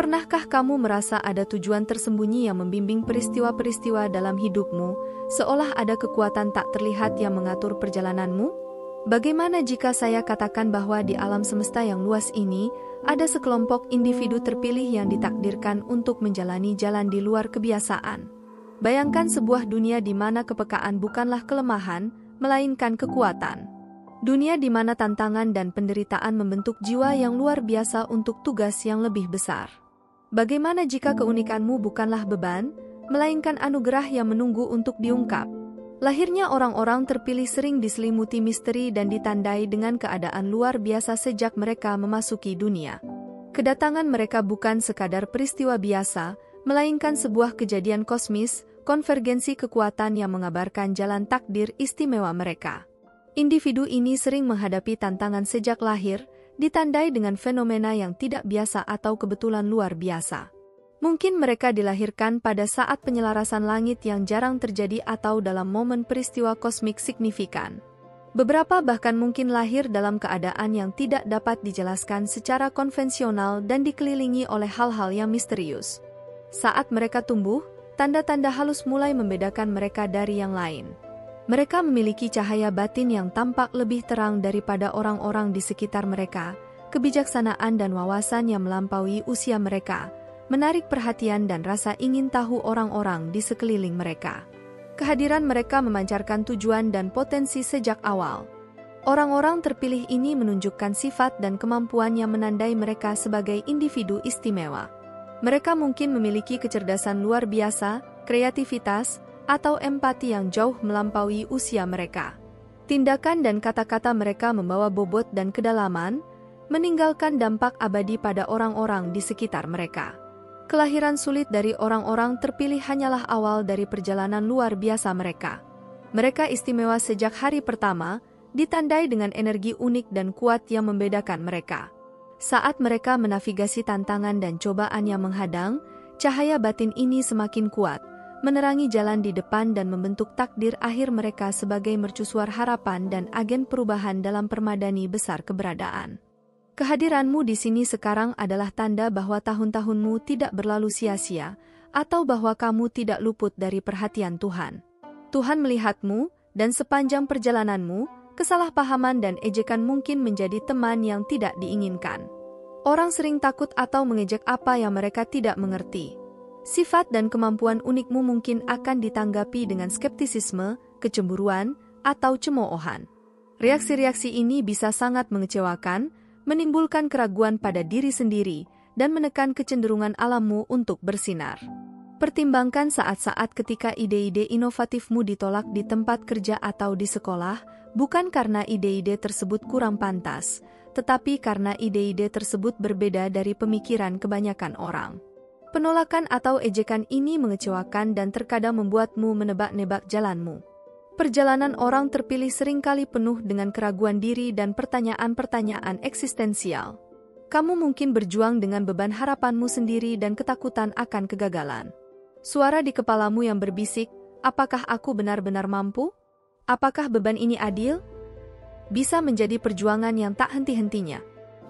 Pernahkah kamu merasa ada tujuan tersembunyi yang membimbing peristiwa-peristiwa dalam hidupmu, seolah ada kekuatan tak terlihat yang mengatur perjalananmu? Bagaimana jika saya katakan bahwa di alam semesta yang luas ini, ada sekelompok individu terpilih yang ditakdirkan untuk menjalani jalan di luar kebiasaan? Bayangkan sebuah dunia di mana kepekaan bukanlah kelemahan, melainkan kekuatan. Dunia di mana tantangan dan penderitaan membentuk jiwa yang luar biasa untuk tugas yang lebih besar. Bagaimana jika keunikanmu bukanlah beban, melainkan anugerah yang menunggu untuk diungkap? Lahirnya orang-orang terpilih sering diselimuti misteri dan ditandai dengan keadaan luar biasa sejak mereka memasuki dunia. Kedatangan mereka bukan sekadar peristiwa biasa, melainkan sebuah kejadian kosmis, konvergensi kekuatan yang mengabarkan jalan takdir istimewa mereka. Individu ini sering menghadapi tantangan sejak lahir, ditandai dengan fenomena yang tidak biasa atau kebetulan luar biasa. Mungkin mereka dilahirkan pada saat penyelarasan langit yang jarang terjadi atau dalam momen peristiwa kosmik signifikan. Beberapa bahkan mungkin lahir dalam keadaan yang tidak dapat dijelaskan secara konvensional dan dikelilingi oleh hal-hal yang misterius. Saat mereka tumbuh, tanda-tanda halus mulai membedakan mereka dari yang lain. Mereka memiliki cahaya batin yang tampak lebih terang daripada orang-orang di sekitar mereka, kebijaksanaan dan wawasan yang melampaui usia mereka, menarik perhatian dan rasa ingin tahu orang-orang di sekeliling mereka. Kehadiran mereka memancarkan tujuan dan potensi sejak awal. Orang-orang terpilih ini menunjukkan sifat dan kemampuan yang menandai mereka sebagai individu istimewa. Mereka mungkin memiliki kecerdasan luar biasa, kreativitas, atau empati yang jauh melampaui usia mereka. Tindakan dan kata-kata mereka membawa bobot dan kedalaman, meninggalkan dampak abadi pada orang-orang di sekitar mereka. Kelahiran sulit dari orang-orang terpilih hanyalah awal dari perjalanan luar biasa mereka. Mereka istimewa sejak hari pertama, ditandai dengan energi unik dan kuat yang membedakan mereka. Saat mereka menavigasi tantangan dan cobaan yang menghadang, cahaya batin ini semakin kuat, menerangi jalan di depan dan membentuk takdir akhir mereka sebagai mercusuar harapan dan agen perubahan dalam permadani besar keberadaan. Kehadiranmu di sini sekarang adalah tanda bahwa tahun-tahunmu tidak berlalu sia-sia, atau bahwa kamu tidak luput dari perhatian Tuhan. Tuhan melihatmu, dan sepanjang perjalananmu, kesalahpahaman dan ejekan mungkin menjadi teman yang tidak diinginkan. Orang sering takut atau mengejek apa yang mereka tidak mengerti. Sifat dan kemampuan unikmu mungkin akan ditanggapi dengan skeptisisme, kecemburuan, atau cemoohan. Reaksi-reaksi ini bisa sangat mengecewakan, menimbulkan keraguan pada diri sendiri, dan menekan kecenderungan alammu untuk bersinar. Pertimbangkan saat-saat ketika ide-ide inovatifmu ditolak di tempat kerja atau di sekolah, bukan karena ide-ide tersebut kurang pantas, tetapi karena ide-ide tersebut berbeda dari pemikiran kebanyakan orang. Penolakan atau ejekan ini mengecewakan dan terkadang membuatmu menebak-nebak jalanmu. Perjalanan orang terpilih seringkali penuh dengan keraguan diri dan pertanyaan-pertanyaan eksistensial. Kamu mungkin berjuang dengan beban harapanmu sendiri dan ketakutan akan kegagalan. Suara di kepalamu yang berbisik, apakah aku benar-benar mampu? Apakah beban ini adil? Bisa menjadi perjuangan yang tak henti-hentinya.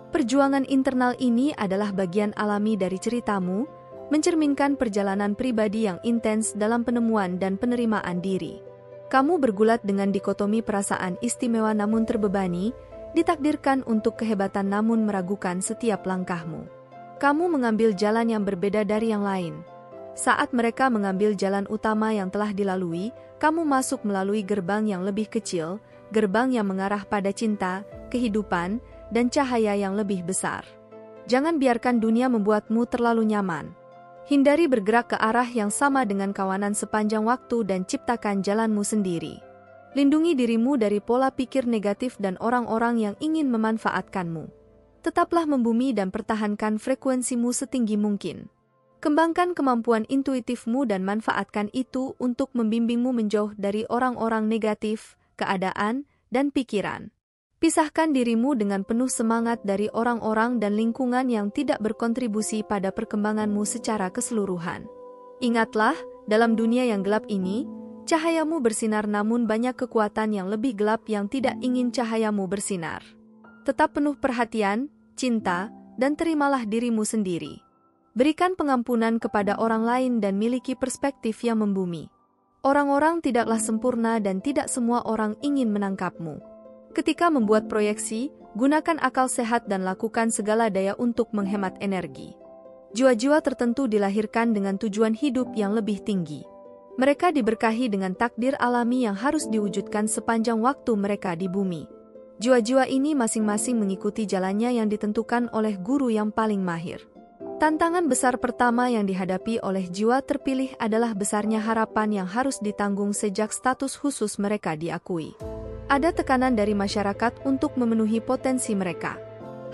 Perjuangan internal ini adalah bagian alami dari ceritamu, mencerminkan perjalanan pribadi yang intens dalam penemuan dan penerimaan diri. Kamu bergulat dengan dikotomi perasaan istimewa namun terbebani, ditakdirkan untuk kehebatan namun meragukan setiap langkahmu. Kamu mengambil jalan yang berbeda dari yang lain. Saat mereka mengambil jalan utama yang telah dilalui, kamu masuk melalui gerbang yang lebih kecil, gerbang yang mengarah pada cinta, kehidupan, dan cahaya yang lebih besar. Jangan biarkan dunia membuatmu terlalu nyaman. Hindari bergerak ke arah yang sama dengan kawanan sepanjang waktu dan ciptakan jalanmu sendiri. Lindungi dirimu dari pola pikir negatif dan orang-orang yang ingin memanfaatkanmu. Tetaplah membumi dan pertahankan frekuensimu setinggi mungkin. Kembangkan kemampuan intuitifmu dan manfaatkan itu untuk membimbingmu menjauh dari orang-orang negatif, keadaan, dan pikiran. Pisahkan dirimu dengan penuh semangat dari orang-orang dan lingkungan yang tidak berkontribusi pada perkembanganmu secara keseluruhan. Ingatlah, dalam dunia yang gelap ini, cahayamu bersinar namun banyak kekuatan yang lebih gelap yang tidak ingin cahayamu bersinar. Tetap penuh perhatian, cinta, dan terimalah dirimu sendiri. Berikan pengampunan kepada orang lain dan miliki perspektif yang membumi. Orang-orang tidaklah sempurna dan tidak semua orang ingin menangkapmu. Ketika membuat proyeksi, gunakan akal sehat dan lakukan segala daya untuk menghemat energi. Jiwa-jiwa tertentu dilahirkan dengan tujuan hidup yang lebih tinggi. Mereka diberkahi dengan takdir alami yang harus diwujudkan sepanjang waktu mereka di bumi. Jiwa-jiwa ini masing-masing mengikuti jalannya yang ditentukan oleh guru yang paling mahir. Tantangan besar pertama yang dihadapi oleh jiwa terpilih adalah besarnya harapan yang harus ditanggung sejak status khusus mereka diakui. Ada tekanan dari masyarakat untuk memenuhi potensi mereka.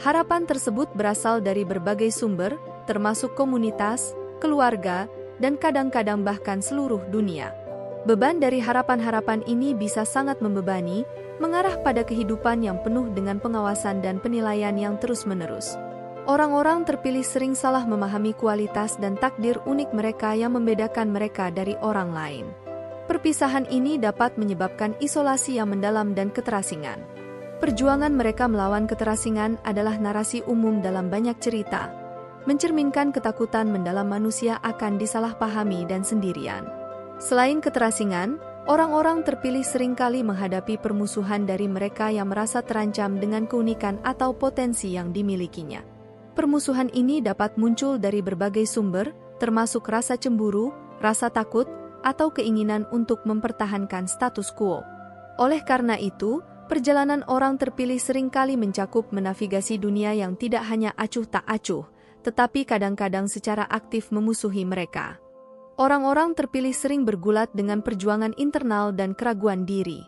Harapan tersebut berasal dari berbagai sumber, termasuk komunitas, keluarga, dan kadang-kadang bahkan seluruh dunia. Beban dari harapan-harapan ini bisa sangat membebani, mengarah pada kehidupan yang penuh dengan pengawasan dan penilaian yang terus-menerus. Orang-orang terpilih sering salah memahami kualitas dan takdir unik mereka yang membedakan mereka dari orang lain. Perpisahan ini dapat menyebabkan isolasi yang mendalam dan keterasingan. Perjuangan mereka melawan keterasingan adalah narasi umum dalam banyak cerita, mencerminkan ketakutan mendalam manusia akan disalahpahami dan sendirian. Selain keterasingan, orang-orang terpilih seringkali menghadapi permusuhan dari mereka yang merasa terancam dengan keunikan atau potensi yang dimilikinya. Permusuhan ini dapat muncul dari berbagai sumber, termasuk rasa cemburu, rasa takut, atau keinginan untuk mempertahankan status quo. Oleh karena itu, perjalanan orang terpilih seringkali mencakup menavigasi dunia yang tidak hanya acuh tak acuh, tetapi kadang-kadang secara aktif memusuhi mereka. Orang-orang terpilih sering bergulat dengan perjuangan internal dan keraguan diri.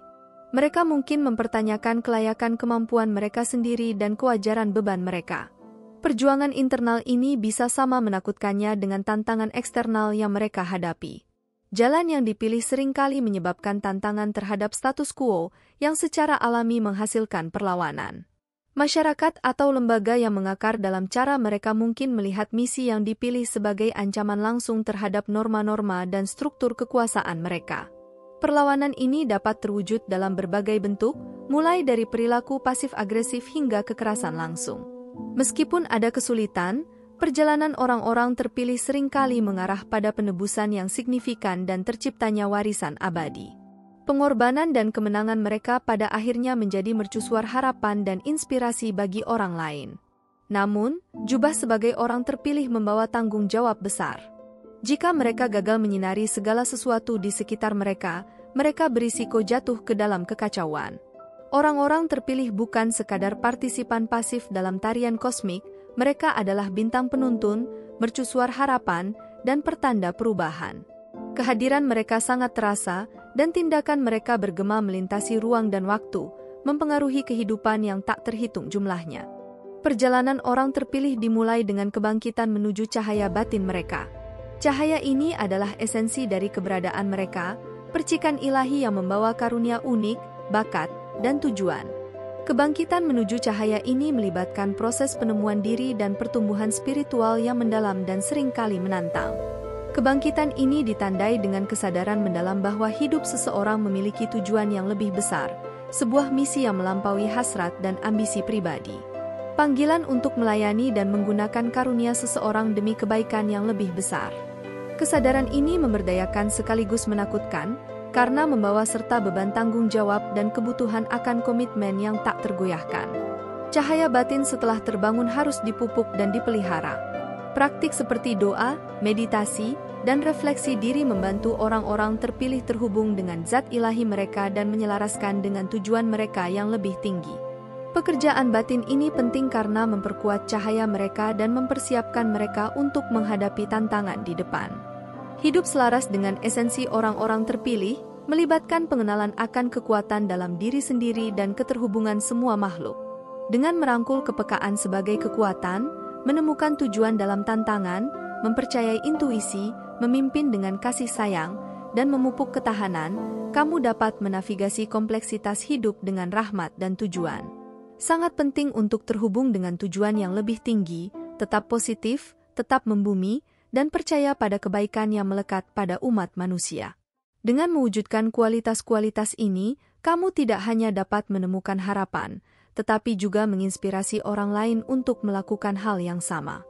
Mereka mungkin mempertanyakan kelayakan kemampuan mereka sendiri dan kewajaran beban mereka. Perjuangan internal ini bisa sama menakutkannya dengan tantangan eksternal yang mereka hadapi. Jalan yang dipilih seringkali menyebabkan tantangan terhadap status quo yang secara alami menghasilkan perlawanan. Masyarakat atau lembaga yang mengakar dalam cara mereka mungkin melihat misi yang dipilih sebagai ancaman langsung terhadap norma-norma dan struktur kekuasaan mereka. Perlawanan ini dapat terwujud dalam berbagai bentuk, mulai dari perilaku pasif-agresif hingga kekerasan langsung. Meskipun ada kesulitan, perjalanan orang-orang terpilih seringkali mengarah pada penebusan yang signifikan dan terciptanya warisan abadi. Pengorbanan dan kemenangan mereka pada akhirnya menjadi mercusuar harapan dan inspirasi bagi orang lain. Namun, jubah sebagai orang terpilih membawa tanggung jawab besar. Jika mereka gagal menyinari segala sesuatu di sekitar mereka, mereka berisiko jatuh ke dalam kekacauan. Orang-orang terpilih bukan sekadar partisipan pasif dalam tarian kosmik, mereka adalah bintang penuntun, mercusuar harapan, dan pertanda perubahan. Kehadiran mereka sangat terasa, dan tindakan mereka bergema melintasi ruang dan waktu, mempengaruhi kehidupan yang tak terhitung jumlahnya. Perjalanan orang terpilih dimulai dengan kebangkitan menuju cahaya batin mereka. Cahaya ini adalah esensi dari keberadaan mereka, percikan ilahi yang membawa karunia unik, bakat, dan tujuan. Kebangkitan menuju cahaya ini melibatkan proses penemuan diri dan pertumbuhan spiritual yang mendalam dan seringkali menantang. Kebangkitan ini ditandai dengan kesadaran mendalam bahwa hidup seseorang memiliki tujuan yang lebih besar, sebuah misi yang melampaui hasrat dan ambisi pribadi. Panggilan untuk melayani dan menggunakan karunia seseorang demi kebaikan yang lebih besar. Kesadaran ini memberdayakan sekaligus menakutkan, karena membawa serta beban tanggung jawab dan kebutuhan akan komitmen yang tak tergoyahkan. Cahaya batin setelah terbangun harus dipupuk dan dipelihara. Praktik seperti doa, meditasi, dan refleksi diri membantu orang-orang terpilih terhubung dengan zat ilahi mereka dan menyelaraskan dengan tujuan mereka yang lebih tinggi. Pekerjaan batin ini penting karena memperkuat cahaya mereka dan mempersiapkan mereka untuk menghadapi tantangan di depan. Hidup selaras dengan esensi orang-orang terpilih, melibatkan pengenalan akan kekuatan dalam diri sendiri dan keterhubungan semua makhluk. Dengan merangkul kepekaan sebagai kekuatan, menemukan tujuan dalam tantangan, mempercayai intuisi, memimpin dengan kasih sayang, dan memupuk ketahanan, kamu dapat menavigasi kompleksitas hidup dengan rahmat dan tujuan. Sangat penting untuk terhubung dengan tujuan yang lebih tinggi, tetap positif, tetap membumi, dan percaya pada kebaikan yang melekat pada umat manusia. Dengan mewujudkan kualitas-kualitas ini, kamu tidak hanya dapat menemukan harapan, tetapi juga menginspirasi orang lain untuk melakukan hal yang sama.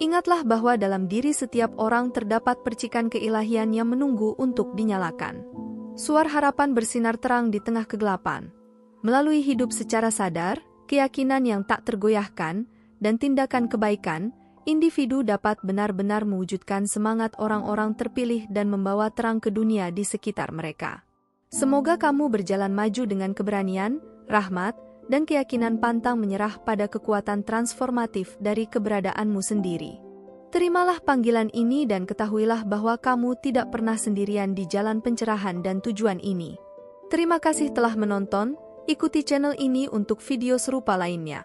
Ingatlah bahwa dalam diri setiap orang terdapat percikan keilahian yang menunggu untuk dinyalakan. Suar harapan bersinar terang di tengah kegelapan. Melalui hidup secara sadar, keyakinan yang tak tergoyahkan, dan tindakan kebaikan, individu dapat benar-benar mewujudkan semangat orang-orang terpilih dan membawa terang ke dunia di sekitar mereka. Semoga kamu berjalan maju dengan keberanian, rahmat, dan keyakinan pantang menyerah pada kekuatan transformatif dari keberadaanmu sendiri. Terimalah panggilan ini dan ketahuilah bahwa kamu tidak pernah sendirian di jalan pencerahan dan tujuan ini. Terima kasih telah menonton, ikuti channel ini untuk video serupa lainnya.